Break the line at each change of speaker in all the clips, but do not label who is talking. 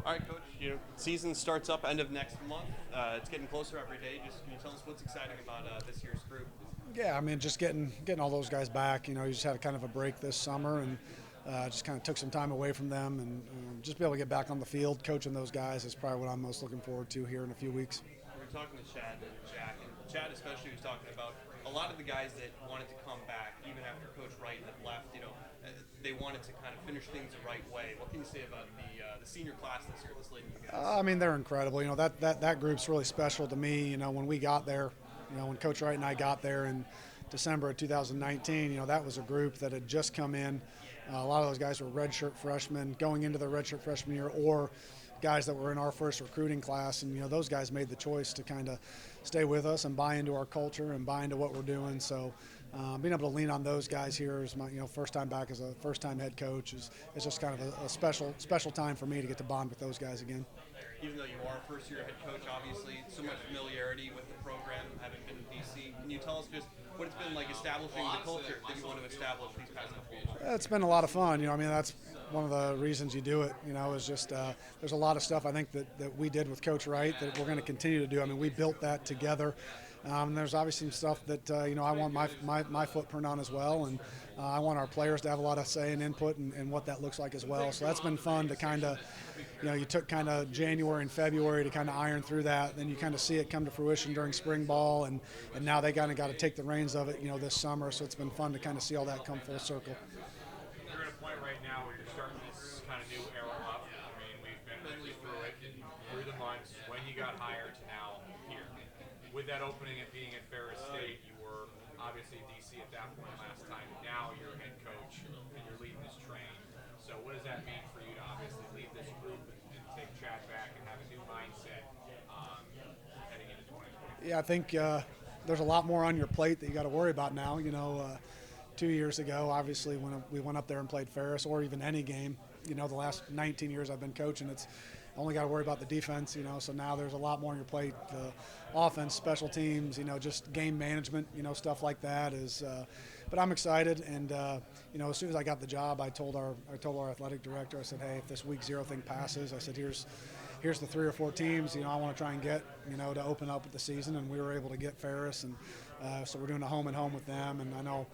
All right, Coach. Season starts up end of next month. It's getting closer every day. Just can you tell us what's exciting about this year's group?
Yeah, I mean, just getting all those guys back. You just had kind of a break this summer, and just kind of took some time away from them, and just be able to get back on the field, coaching those guys is probably what I'm most looking forward to here in a few weeks.
We were talking to Chad and Jack, and Chad especially was talking about a lot of the guys that wanted to come back, even after Coach Wright had left. They wanted to kind of finish things the right way. What can you say about the senior class this year, this leading you guys?
I mean, they're incredible. That group's really special to me. When we got there, when Coach Wright and I got there in December of 2019, that was a group that had just come in. A lot of those guys were redshirt freshmen going into their redshirt freshman year, or guys that were in our first recruiting class, and those guys made the choice to kind of stay with us and buy into our culture and buy into what we're doing. So being able to lean on those guys here is my first time back as a first time head coach is just kind of a special time for me to get to bond with those guys again.
Even though you are a first year head coach, obviously so much familiarity with the program, having been in DC. Can you tell us just what it's been like establishing the culture that you want to establish these past couple of years?
It's been a lot of fun. I mean, that's one of the reasons you do it. Is just there's a lot of stuff I think that we did with Coach Wright that we're going to continue to do. I mean, we built that together. There's obviously some stuff that I want my footprint on as well, and I want our players to have a lot of say and input in what that looks like as well. So that's been fun to kind of, you took kind of January and February to kind of iron through that. Then you kind of see it come to fruition during spring ball, and now they kind of got to take the reins of it, this summer. So it's been fun to kind of see all that come full circle.
You're at a point right now where you're starting this kind of new era up. I mean, we've been really through it, through the months, when you got hired to now here. With that opening and being at Ferris State, you were obviously DC at that point last time. Now you're head coach and you're leading this train. So what does that mean for you to obviously lead this group and take Chad back and have a new mindset heading into 2020?
Yeah, I think there's a lot more on your plate that you got to worry about now. 2 years ago, obviously, when we went up there and played Ferris, or even any game, the last 19 years I've been coaching, it's only got to worry about the defense, so now there's a lot more on your plate. The offense, special teams, just game management, stuff like that is. But I'm excited, and as soon as I got the job, I told our athletic director, I said, hey, if this week 0 thing passes, I said, here's the 3 or 4 teams, I want to try and get, to open up with the season, and we were able to get Ferris, and so we're doing a home and home with them, and I know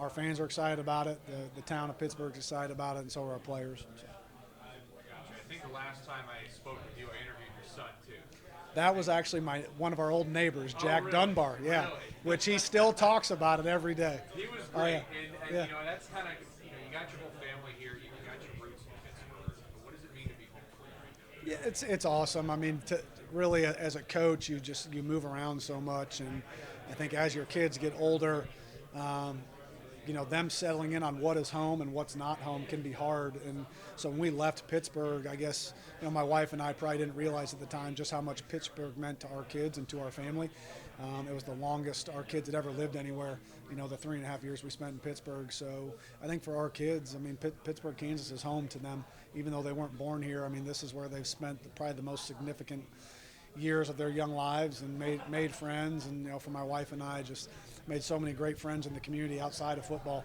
our fans are excited about it, the town of Pittsburgh's excited about it, and so are our players. So.
I think the last time I spoke with you, I interviewed your son too.
That was actually one of our old neighbors, Jack
really?
Dunbar, yeah,
Really?
which he still talks about it every day.
He was
Oh,
great,
yeah.
and
Yeah.
That's kind of you got your whole family here, you got your roots in Pittsburgh. But what does it mean to be home for you right now?
Yeah, it's awesome. I mean, really, as a coach, you move around so much, and I think as your kids get older, them settling in on what is home and what's not home can be hard. And so when we left Pittsburgh, I guess, my wife and I probably didn't realize at the time just how much Pittsburgh meant to our kids and to our family. It was the longest our kids had ever lived anywhere, the 3.5 years we spent in Pittsburgh. So I think for our kids, I mean, Pittsburgh, Kansas is home to them, even though they weren't born here. I mean, this is where they've spent probably the most significant years of their young lives and made friends. And, for my wife and I, just made so many great friends in the community outside of football.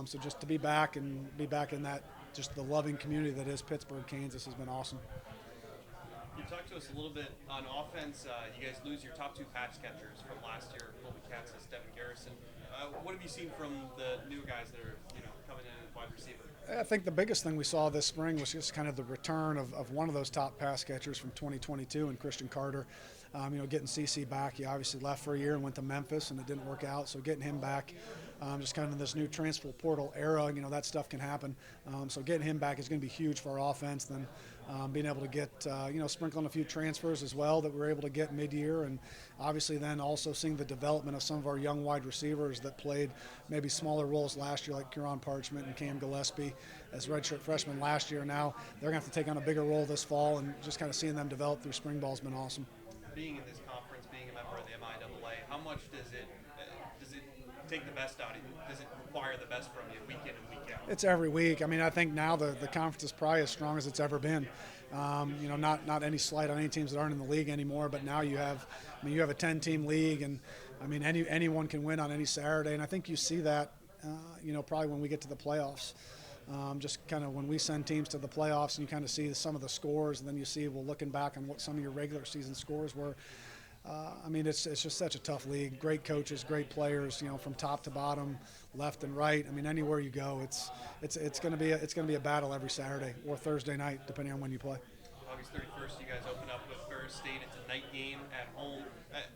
So just to be back in that, just the loving community that is Pittsburgh, Kansas has been awesome.
You talked to us a little bit on offense. You guys lose your top 2 pass catchers from last year, Colby Katz and Devin Garrison. What have you seen from the new guys that are coming in as wide receiver?
I think the biggest thing we saw this spring was just kind of the return of one of those top pass catchers from 2022 and Christian Carter. Getting CC back. He obviously left for a year and went to Memphis, and it didn't work out. So getting him back, just kind of in this new transfer portal era, that stuff can happen. So getting him back is going to be huge for our offense. Then being able to get, sprinkling a few transfers as well that we were able to get mid-year, and obviously then also seeing the development of some of our young wide receivers that played maybe smaller roles last year, like Kieran Parchment and Cam Gillespie as redshirt freshmen last year. Now they're going to have to take on a bigger role this fall, and just kind of seeing them develop through spring ball has been awesome.
Being in this conference, being a member of the MIAA, how much does it take the best out of you? Does it require the best from you week in and week out?
It's every week. I mean, I think now the conference is probably as strong as it's ever been. Not any slight on any teams that aren't in the league anymore, but now you have a 10-team league, and I mean anyone can win on any Saturday, and I think you see that, probably when we get to the playoffs. Just kind of when we send teams to the playoffs and you kind of see some of the scores, and then you see, well, looking back on what some of your regular season scores were. I mean, it's just such a tough league. Great coaches, great players, from top to bottom, left and right. I mean, anywhere you go, it's going to be a battle every Saturday or Thursday night, depending on when you play.
August 31st, you guys open up with Ferris State. It's a night game at home.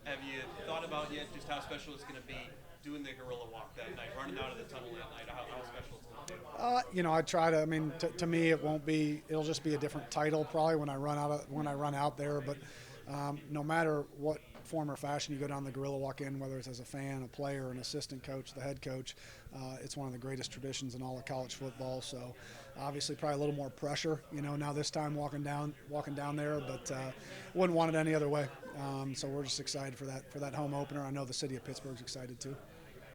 Have you thought about yet just how special it's going to be doing the Gorilla Walk that night, running out of the tunnel that night? How special it's going to be?
I try to. I mean, to me, it won't be. It'll just be a different title probably when I run out there. But no matter what form or fashion you go down the Gorilla Walk in, whether it's as a fan, a player, an assistant coach, the head coach, it's one of the greatest traditions in all of college football. So obviously probably a little more pressure, now this time walking down there, but wouldn't want it any other way. So we're just excited for that home opener. I know the city of Pittsburgh's excited too.